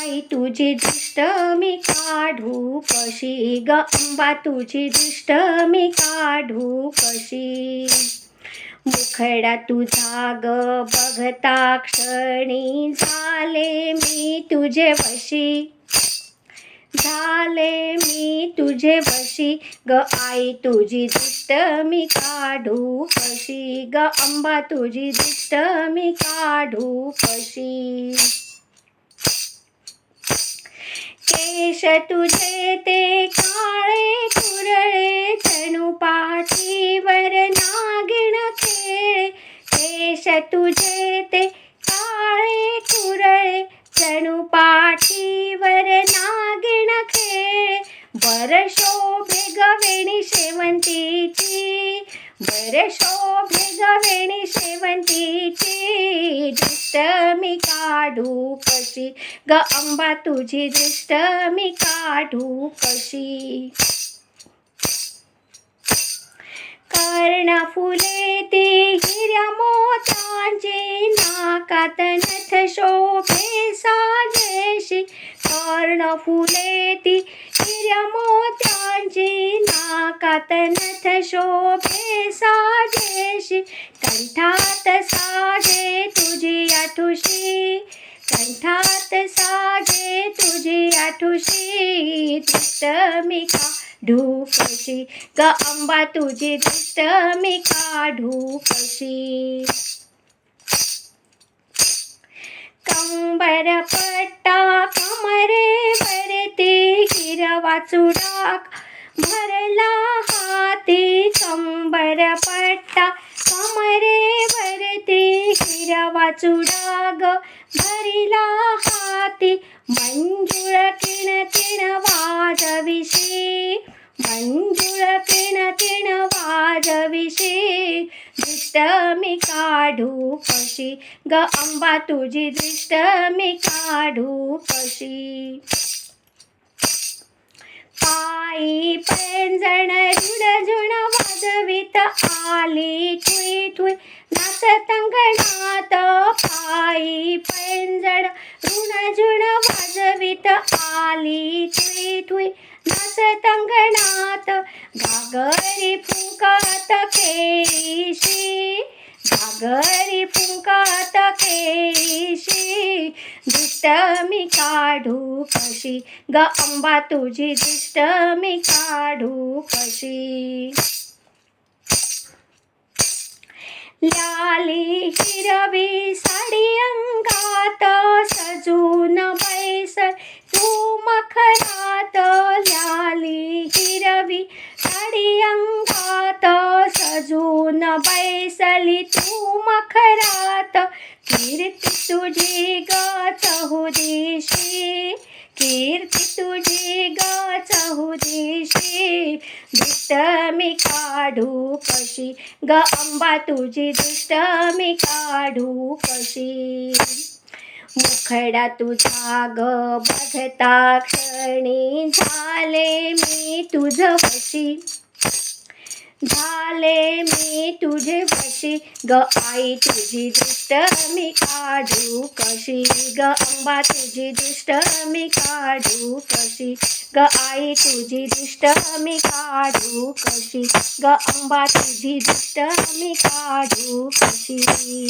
आई तुझी दृष्ट मी काढू कशी ग अंबा तुझी दृष्ट मी काढू कशी. मुखडा तुझा ग बघता क्षणी झाले मी तुझे वशी. झाले मी तुझे वशी ग आई तुझी दृष्ट मी काढू कशी ग अंबा तुझी दृष्ट मी काढू कशी. केश तुझे ते काळे कुरळे जणू पाठीवर नागिण खेळे. केश तुझे ते काळे कुरळे जणू पाठीवर नागिण खेळे. बर शोभे ग वेणी शेवंतीची. बर शोभे ग वेणी शेवंतीची. दृष्ट मी काढू कशी ग अंबा तुझी दृष्ट मी काढू कशी. कर्णफुले ती हिऱ्या मोत्यांची नाकात नथ शोभे साजेशी. कर्णफुले ती हिऱ्या मोत्यांची नाकात नथ शोभे साजेशी. कंठात साजे तुझी आठुशी. कंठात साजे तुझी आठुशी. दृष्ट मी काढू कशी ग अंबा तुझी दृष्ट मी काढू कशी. कंबर पट्टा कमरेवरती हिरवा चुडाक भरला हाती. कंबर पट्टा कमरेवरती हिरवा चुडाग भरिला हाती. मंजुळ किणकिण वाजविशी. मंजुळ किणकिण वाजविशी. दृष्ट मी काढू कशी ग अंबा तुझी दृष्ट मी काढू कशी. पायी पैंजण रुणझुण वाजवित आली ठुई ठुई नाचत अंगणात. पायी पैंजण रुणझुण वाजवित आली ठुई ठुई नाचत अंगणात. घागरी फुंकात केळीशी. घागरी फुंकात केळीशी. दृष्ट मी काढू कशी ग अंबा तुझी दृष्ट मी काढू कशी. लाली हिरवी साडी अंगात सजून बैसल तू मखरात. लाली हिरवी साडी अंगात सजून बैसली तू मखरात. कीर्ती तुझी ग चहुदिशी. कीर्ती तुझी ग चहुदिशी. दृष्ट मी काढू कशी ग अंबा तुझी दृष्ट मी काढू कशी. मुखडा तुझा ग बघता क्षणी झाले मी तुझ वशी. झाले मी तुझे वशी ग आई तुझी दृष्ट मी काढू कशी ग अंबा तुझी दृष्ट मी काढू कशी ग आई तुझी दृष्ट मी काढू कशी ग अंबा तुझी दृष्ट मी काढू कशी.